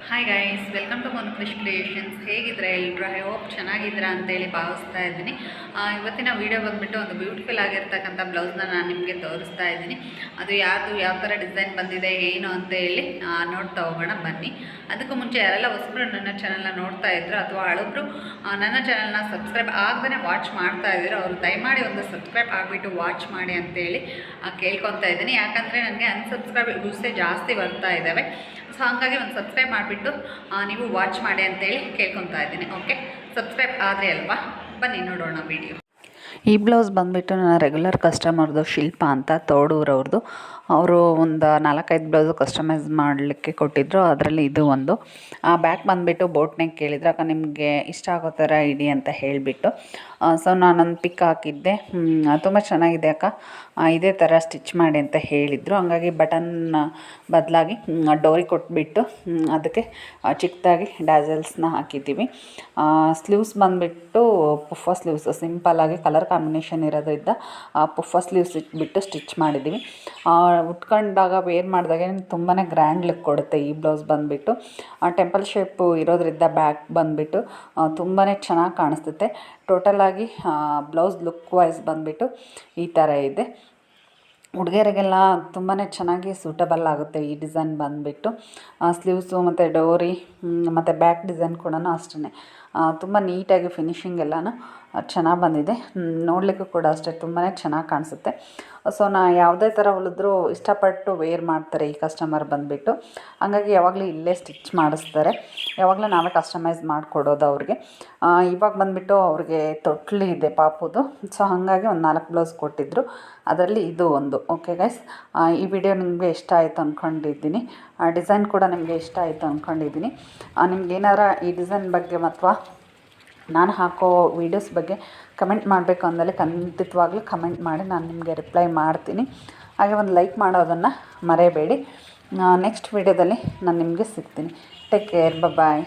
Hi guys, welcome to Manukrish creations. ಹೇಗಿದ್ರೆ ಎಲ್ಲರೂ? I hope ಚೆನ್ನಾಗಿದ್ದೀರಾ ಅಂತೇಳಿ ಭಾವಿಸ್ತಾ ಇದ್ದೀನಿ. ಇವತ್ತಿನ ವೀಡಿಯೋ ಬಂದುಬಿಟ್ಟು ಒಂದು ಬ್ಯೂಟಿಫುಲ್ ಆಗಿರ್ತಕ್ಕಂಥ ಬ್ಲೌಸ್ನ ನಾನು ನಿಮಗೆ ತೋರಿಸ್ತಾ ಇದ್ದೀನಿ. ಅದು ಯಾವ ಥರ ಡಿಸೈನ್ ಬಂದಿದೆ ಏನು ಅಂತ ಹೇಳಿ ನೋಡ್ತಾ ಹೋಗೋಣ ಬನ್ನಿ. ಅದಕ್ಕೂ ಮುಂಚೆ ಯಾರೆಲ್ಲ ಹೊಸಬ್ರು ನನ್ನ ಚಾನಲ್ನ ನೋಡ್ತಾ ಇದ್ರು ಅಥವಾ ಹಳಬ್ರು ನನ್ನ ಚಾನಲ್ನ ಸಬ್ಸ್ಕ್ರೈಬ್ ಆಗದೇ ವಾಚ್ ಮಾಡ್ತಾ ಇದ್ರು, ಅವರು ದಯಮಾಡಿ ಒಂದು ಸಬ್ಸ್ಕ್ರೈಬ್ ಆಗಿಬಿಟ್ಟು ವಾಚ್ ಮಾಡಿ ಅಂತೇಳಿ ಕೇಳ್ಕೊತಾ ಇದ್ದೀನಿ. ಯಾಕಂದರೆ ನನಗೆ ಅನ್ಸಬ್ಸ್ಕ್ರೈಬ್ ವ್ಯೂಸೇ ಜಾಸ್ತಿ ಬರ್ತಾ ಇದ್ದಾವೆ. ಸೊ ಹಾಗಾಗಿ ಒಂದು ಸಬ್ಸ್ಕ್ರೈಬ್ ಮಾಡಿಬಿಟ್ಟು ನೀವು ವಾಚ್ ಮಾಡಿ ಅಂತೇಳಿ ಕೇಳ್ಕೊತಾ ಇದ್ದೀನಿ. ಓಕೆ, ಸಬ್ಸ್ಕ್ರೈಬ್ ಆದರೆ ಅಲ್ವಾ? ಬನ್ನಿ ನೋಡೋಣ ವಿಡಿಯೋ. ಈ ಬ್ಲೌಸ್ ಬಂದುಬಿಟ್ಟು ನನ್ನ ರೆಗ್ಯುಲರ್ ಕಸ್ಟಮರ್ದು ಶಿಲ್ಪ ಅಂತ, ತೋಡೂರವ್ರದ್ದು. ಅವರು ಒಂದು 4-5 ಬ್ಲೌಸು ಕಸ್ಟಮೈಸ್ ಮಾಡಲಿಕ್ಕೆ ಕೊಟ್ಟಿದ್ದರು. ಅದರಲ್ಲಿ ಇದು ಒಂದು. ಬ್ಯಾಕ್ ಬಂದುಬಿಟ್ಟು ಬೋಟ್ ನೆಕ್ ಕೇಳಿದ್ರು, ಅಕ್ಕ ನಿಮಗೆ ಇಷ್ಟ ಆಗೋ ಥರ ಇಡಿ ಅಂತ ಹೇಳಿಬಿಟ್ಟು. ಸೊ ನಾನೊಂದು ಪಿಕ್ ಹಾಕಿದ್ದೆ. ತುಂಬ ಚೆನ್ನಾಗಿದೆ ಅಕ್ಕ, ಇದೇ ಥರ ಸ್ಟಿಚ್ ಮಾಡಿ ಅಂತ ಹೇಳಿದರು. ಹಂಗಾಗಿ ಬಟನ್ ಬದಲಾಗಿ ಡೋರಿ ಕೊಟ್ಬಿಟ್ಟು ಅದಕ್ಕೆ ಚಿಕ್ಕದಾಗಿ ಡ್ಯಾಸಲ್ಸ್ನ ಹಾಕಿದ್ದೀವಿ. ಸ್ಲೀವ್ಸ್ ಬಂದುಬಿಟ್ಟು ಪುಫ ಸ್ಲೀವ್ಸ್, ಸಿಂಪಲ್ಲಾಗಿ ಕಲರ್ ಕಾಂಬಿನೇಷನ್ ಇರೋದ್ರಿಂದ ಪುಫ ಸ್ಲೀವ್ಸ್ ಇಟ್ಬಿಟ್ಟು ಸ್ಟಿಚ್ ಮಾಡಿದ್ದೀವಿ. ಉಟ್ಕೊಂಡಾಗ ವೇರ್ ಮಾಡಿದಾಗ ತುಂಬಾ ಗ್ರ್ಯಾಂಡ್ ಲುಕ್ ಕೊಡುತ್ತೆ. ಈ ಬ್ಲೌಸ್ ಬಂದುಬಿಟ್ಟು ಟೆಂಪಲ್ ಶೇಪು ಇರೋದ್ರಿಂದ ಬ್ಯಾಕ್ ಬಂದುಬಿಟ್ಟು ತುಂಬಾ ಚೆನ್ನಾಗಿ ಕಾಣಿಸ್ತುತ್ತೆ. ಟೋಟಲಾಗಿ ಬ್ಲೌಸ್ ಲುಕ್ ವೈಸ್ ಬಂದುಬಿಟ್ಟು ಈ ಥರ ಇದೆ. ಹುಡುಗಿಯರಿಗೆಲ್ಲ ತುಂಬಾ ಚೆನ್ನಾಗಿ ಸೂಟಬಲ್ ಆಗುತ್ತೆ ಈ ಡಿಸೈನ್ ಬಂದುಬಿಟ್ಟು. ಸ್ಲೀವ್ಸು ಮತ್ತು ಡೋರಿ ಮತ್ತು ಬ್ಯಾಕ್ ಡಿಸೈನ್ ಕೂಡ ಅಷ್ಟೇ ತುಂಬ ನೀಟಾಗಿ ಫಿನಿಶಿಂಗ್ ಎಲ್ಲನೂ ಚೆನ್ನಾಗಿ ಬಂದಿದೆ. ನೋಡಲಿಕ್ಕೂ ಕೂಡ ಅಷ್ಟೇ ತುಂಬಾ ಚೆನ್ನಾಗಿ ಕಾಣಿಸುತ್ತೆ. ಸೊ ಯಾವುದೇ ಥರ ಹೊಲಿದ್ರೂ ಇಷ್ಟಪಟ್ಟು ವೇರ್ ಮಾಡ್ತಾರೆ ಈ ಕಸ್ಟಮರ್ ಬಂದುಬಿಟ್ಟು. ಹಂಗಾಗಿ ಯಾವಾಗಲೂ ಇಲ್ಲೇ ಸ್ಟಿಚ್ ಮಾಡಿಸ್ತಾರೆ, ಯಾವಾಗಲೂ ನಾವೇ ಕಸ್ಟಮೈಸ್ ಮಾಡಿಕೊಡೋದು ಅವ್ರಿಗೆ. ಇವಾಗ ಬಂದುಬಿಟ್ಟು ಅವ್ರಿಗೆ ತೊಟ್ಲು ಇದೆ ಪಾಪುದು. ಸೊ ಹಾಗಾಗಿ ಒಂದು 4 ಬ್ಲೌಸ್ ಕೊಟ್ಟಿದ್ದರು, ಅದರಲ್ಲಿ ಇದು ಒಂದು. ಓಕೆ ಗೈಸ್, ಈ ವಿಡಿಯೋ ನಿಮಗೆ ಇಷ್ಟ ಆಯಿತು ಅಂದ್ಕೊಂಡಿದ್ದೀನಿ. ಡಿಸೈನ್ ಕೂಡ ನಿಮಗೆ ಇಷ್ಟ ಆಯಿತು ಅಂದ್ಕೊಂಡಿದ್ದೀನಿ. ನಿಮ್ಗೇನಾರ ಈ ಡಿಸೈನ್ ಬಗ್ಗೆ ಅಥವಾ ನಾನು ಹಾಕೋ ವೀಡಿಯೋಸ್ ಬಗ್ಗೆ ಕಮೆಂಟ್ ಮಾಡಬೇಕು ಅಂದಲ್ಲಿ ಖಂಡಿತವಾಗ್ಲೂ ಕಮೆಂಟ್ ಮಾಡಿ, ನಾನು ನಿಮಗೆ ರಿಪ್ಲೈ ಮಾಡ್ತೀನಿ. ಹಾಗೆ ಒಂದು ಲೈಕ್ ಮಾಡೋದನ್ನು ಮರೆಯಬೇಡಿ. ನೆಕ್ಸ್ಟ್ ವೀಡಿಯೋದಲ್ಲಿ ನಾನು ನಿಮಗೆ ಸಿಗ್ತೀನಿ. ಟೇಕ್ ಕೇರ್, ಬಾಯ್.